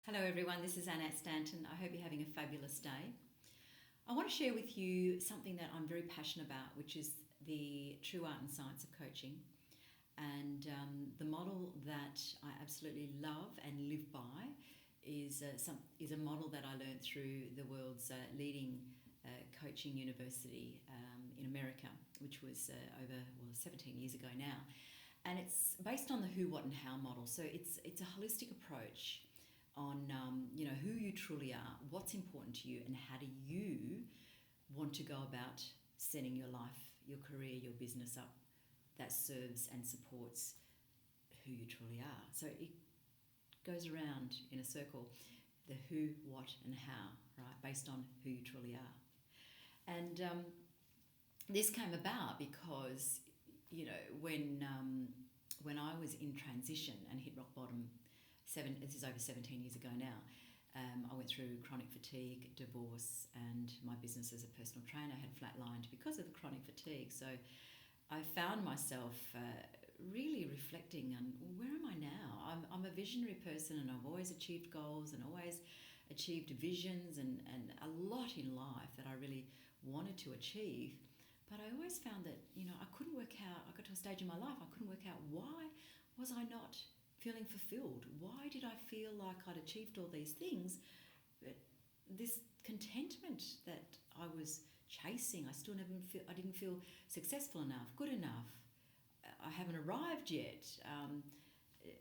Hello everyone, this is Annette Stanton. I hope you're having a fabulous day. I want to share with you something that I'm very passionate about, which is the true art and science of coaching. And the model that I absolutely love and live by is a model that I learned through the world's leading coaching university in America, which was over 17 years ago now. And it's based on the who, what, and how model. So it's a holistic approach on who you truly are, what's important to you, and how do you want to go about setting your life, your career, your business up that serves and supports who you truly are. So it goes around in a circle, the who, what, and how, right, based on who you truly are. And this came about because, when I was in transition and hit rock bottom, this is over 17 years ago now. I went through chronic fatigue, divorce, and my business as a personal trainer had flatlined because of the chronic fatigue. So I found myself really reflecting on where am I now? I'm a visionary person, and I've always achieved goals and always achieved visions and a lot in life that I really wanted to achieve. But I always found that, I couldn't work out, I got to a stage in my life, I couldn't work out why was I not feeling fulfilled? Why did I feel like I'd achieved all these things, but this contentment that I was chasing, I didn't feel successful enough, good enough. I haven't arrived yet.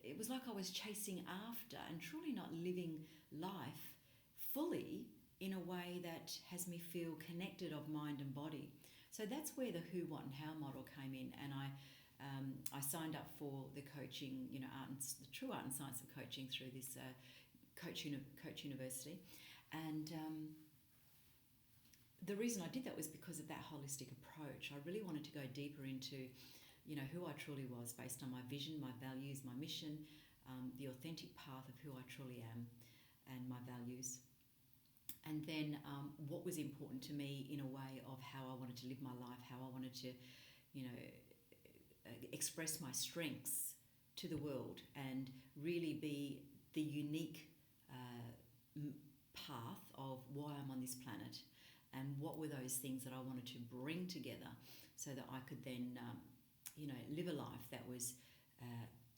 It was like I was chasing after and truly not living life fully in a way that has me feel connected of mind and body. So that's where the who, what, and how model came in, and I signed up for the coaching, the true art and science of coaching through this Coach University. And the reason I did that was because of that holistic approach. I really wanted to go deeper into, who I truly was based on my vision, my values, my mission, the authentic path of who I truly am and my values. And then what was important to me in a way of how I wanted to live my life, how I wanted to, express my strengths to the world and really be the unique path of why I'm on this planet, and what were those things that I wanted to bring together so that I could then, live a life that was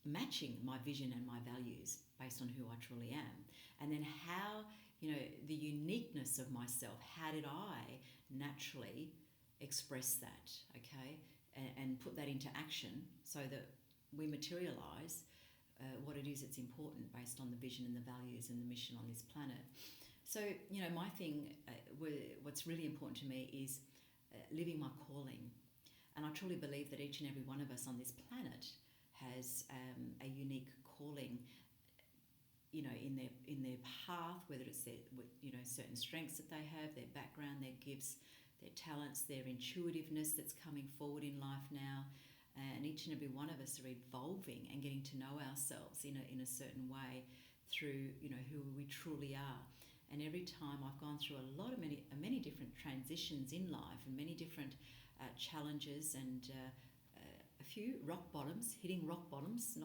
matching my vision and my values based on who I truly am. And then how, the uniqueness of myself, how did I naturally express that, okay, and put that into action so that we materialise what it is that's important based on the vision and the values and the mission on this planet. So, my thing, what's really important to me is living my calling. And I truly believe that each and every one of us on this planet has a unique calling, in their path, whether it's their, certain strengths that they have, their background, their gifts, their talents, their intuitiveness that's coming forward in life now. And each and every one of us are evolving and getting to know ourselves in a certain way through, who we truly are. And every time I've gone through many different transitions in life and many different challenges and a few rock bottoms, hitting rock bottoms.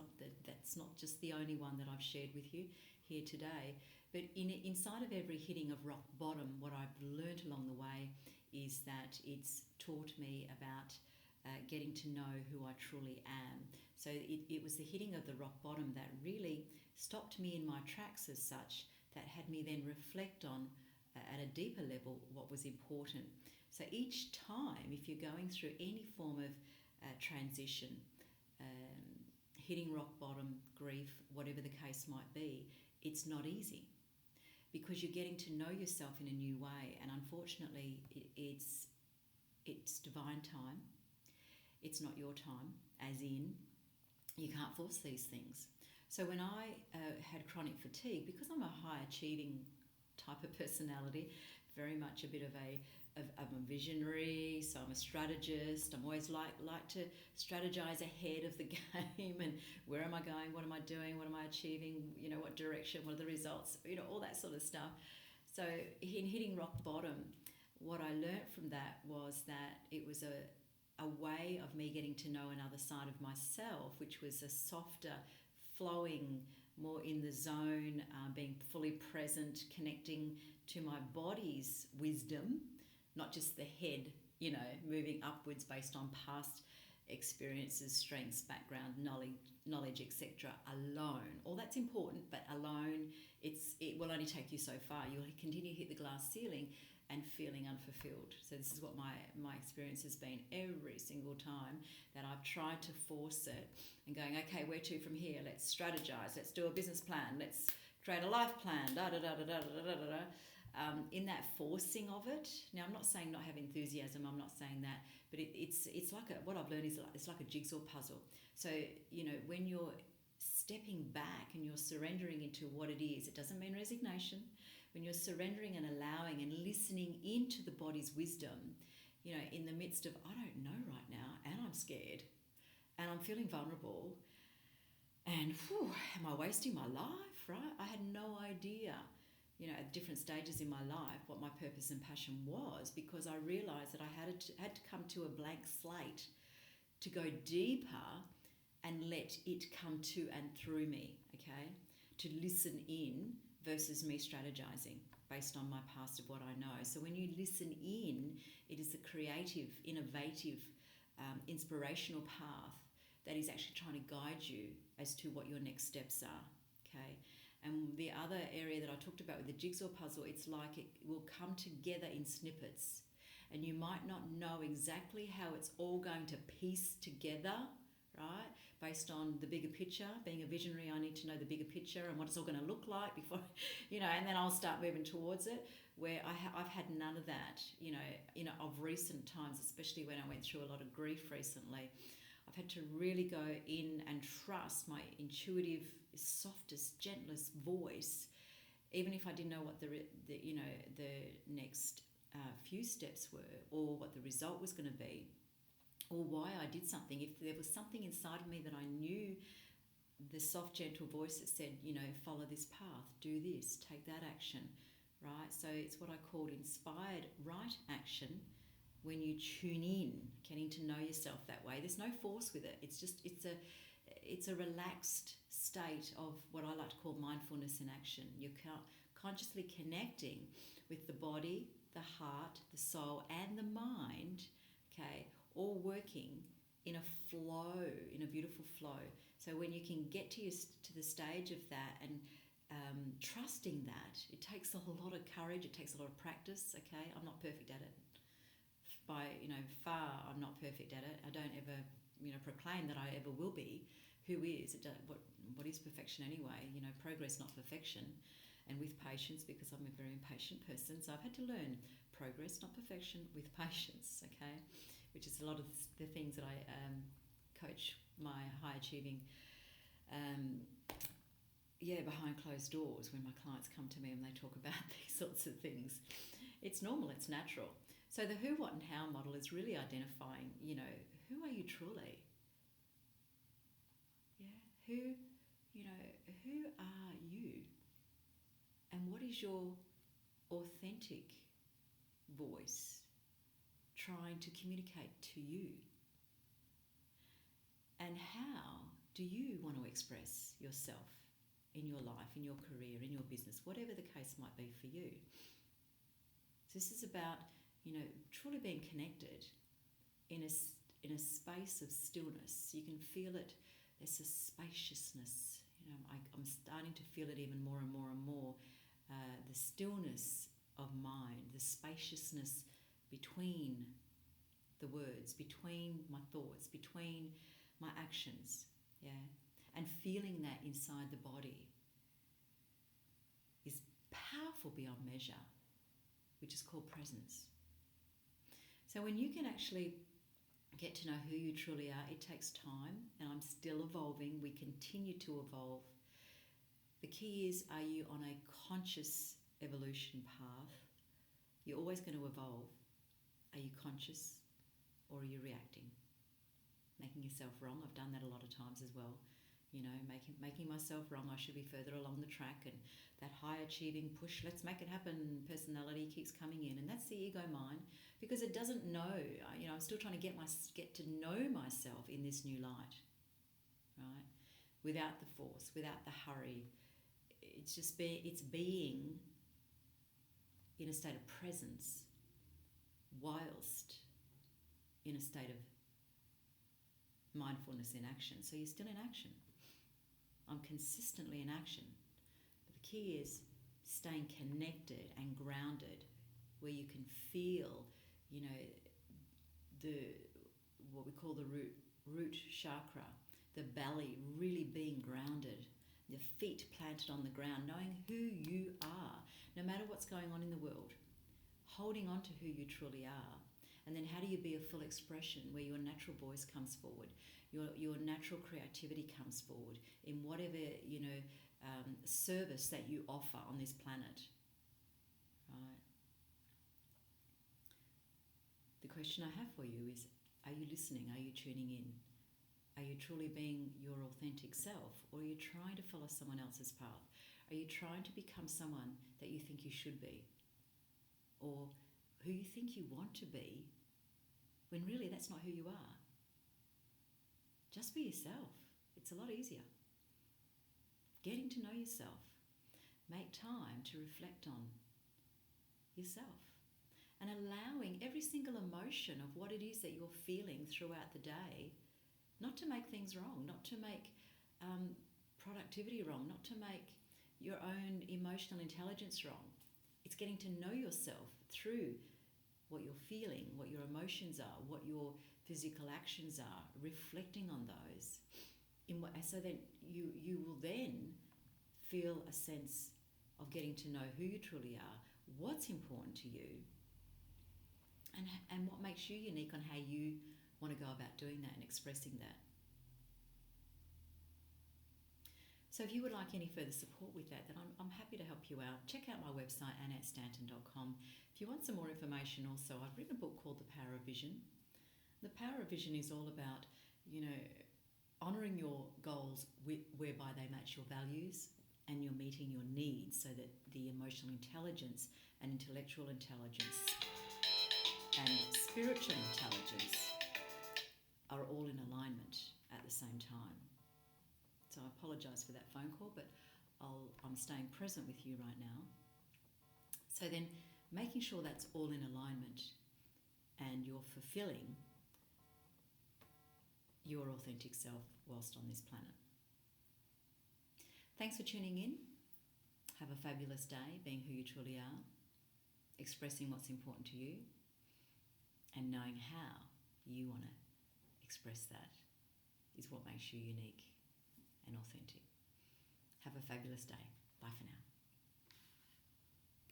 That's not just the only one that I've shared with you here today, but inside of every hitting of rock bottom, what I've learned along the way is that it's taught me about getting to know who I truly am. So it was the hitting of the rock bottom that really stopped me in my tracks as such, that had me then reflect on at a deeper level what was important. So each time, if you're going through any form of transition, hitting rock bottom, grief, whatever the case might be, it's not easy because you're getting to know yourself in a new way. And unfortunately, it's divine time. It's not your time, as in you can't force these things. So when I had chronic fatigue, because I'm a high achieving type of personality, very much a bit of I'm a visionary, so I'm a strategist. I'm always like to strategize ahead of the game and where am I going, what am I doing, what am I achieving, what direction, what are the results, all that sort of stuff. So in hitting rock bottom, what I learnt from that was that it was a way of me getting to know another side of myself, which was a softer, flowing, more in the zone, being fully present, connecting to my body's wisdom, not just the head, moving upwards based on past experiences, strengths, background, knowledge, etc. Alone. All that's important, but alone, it will only take you so far. You'll continue to hit the glass ceiling and feeling unfulfilled. So this is what my experience has been every single time that I've tried to force it and going, okay, where to from here? Let's strategize. Let's do a business plan. Let's create a life plan. In that forcing of it. Now, I'm not saying not have enthusiasm. I'm not saying that, but it's like what I've learned is it's like a jigsaw puzzle. So when you're stepping back and you're surrendering into what it is, it doesn't mean resignation. When you're surrendering and allowing and listening into the body's wisdom, in the midst of, I don't know right now, and I'm scared, and I'm feeling vulnerable, and am I wasting my life, right? I had no idea, at different stages in my life, what my purpose and passion was, because I realised that I had to come to a blank slate to go deeper and let it come to and through me, okay? To listen in versus me strategizing based on my past of what I know. So when you listen in, it is a creative, innovative, inspirational path that is actually trying to guide you as to what your next steps are, okay? And the other area that I talked about with the jigsaw puzzle, it's like it will come together in snippets, and you might not know exactly how it's all going to piece together, right? Based on the bigger picture. Being a visionary, I need to know the bigger picture and what it's all going to look like before, and then I'll start moving towards it. Where I've had none of that, of recent times, especially when I went through a lot of grief recently. I've had to really go in and trust my intuitive, softest, gentlest voice, even if I didn't know what the next few steps were, or what the result was going to be, or why I did something. If there was something inside of me that I knew, the soft, gentle voice that said, follow this path, do this, take that action, right? So it's what I called inspired right action. When you tune in, getting to know yourself that way, there's no force with it. It's a relaxed state of what I like to call mindfulness in action. You're consciously connecting with the body, the heart, the soul, and the mind, okay, all working in a flow, in a beautiful flow. So when you can get to the stage of that and trusting that, it takes a lot of courage, it takes a lot of practice, okay? I'm not perfect at it. Far I'm not perfect at it. I don't ever, proclaim that I ever will be. Who is? What is perfection anyway? Progress, not perfection. And with patience, because I'm a very impatient person, so I've had to learn progress, not perfection, with patience, okay? Which is a lot of the things that I coach my high achieving, behind closed doors when my clients come to me and they talk about these sorts of things. It's normal, it's natural. So the who, what, and how model is really identifying, who are you truly? Yeah, who are you? And what is your authentic voice trying to communicate to you? And how do you want to express yourself in your life, in your career, in your business, whatever the case might be for you? So this is about truly being connected in a space of stillness. You can feel it. There's a spaciousness. I'm starting to feel it even more and more and more. The stillness of mind, the spaciousness between the words, between my thoughts, between my actions, and feeling that inside the body is powerful beyond measure, which is called presence. So when you can actually get to know who you truly are, it takes time, and I'm still evolving. We continue to evolve. The key is, are you on a conscious evolution path? You're always going to evolve. Are you conscious, or are you reacting? Making yourself wrong. I've done that a lot of times as well. Making myself wrong. I should be further along the track, and that high achieving push, let's make it happen personality keeps coming in, and that's the ego mind, because it doesn't know. I'm still trying to get to know myself in this new light, right? without the force, without the hurry. It's just it's being in a state of presence whilst in a state of mindfulness in action. So you're still in action. I'm consistently in action. But the key is staying connected and grounded, where you can feel, the what we call the root chakra, the belly really being grounded, the feet planted on the ground, knowing who you are, no matter what's going on in the world, holding on to who you truly are. And then how do you be a full expression where your natural voice comes forward, your natural creativity comes forward in whatever, service that you offer on this planet, right? The question I have for you is, are you listening? Are you tuning in? Are you truly being your authentic self, or are you trying to follow someone else's path? Are you trying to become someone that you think you should be, or who you think you want to be, when really that's not who you are? Just be yourself. It's a lot easier. Getting to know yourself. Make time to reflect on yourself and allowing every single emotion of what it is that you're feeling throughout the day, not to make things wrong, not to make productivity wrong, not to make your own emotional intelligence wrong. It's getting to know yourself through what you're feeling, what your emotions are, what your physical actions are, reflecting on those. So then you will then feel a sense of getting to know who you truly are, what's important to you, and what makes you unique on how you want to go about doing that and expressing that. So if you would like any further support with that, then I'm happy to help you out. Check out my website, annettestanton.com. If you want some more information also, I've written a book called The Power of Vision. The Power of Vision is all about, honouring your goals whereby they match your values and you're meeting your needs, so that the emotional intelligence and intellectual intelligence and spiritual intelligence are all in alignment at the same time. So I apologise for that phone call, but I'm staying present with you right now. So then making sure that's all in alignment and you're fulfilling your authentic self whilst on this planet. Thanks for tuning in. Have a fabulous day, being who you truly are, expressing what's important to you, and knowing how you want to express that is what makes you unique and authentic. Have a fabulous day. Bye for now.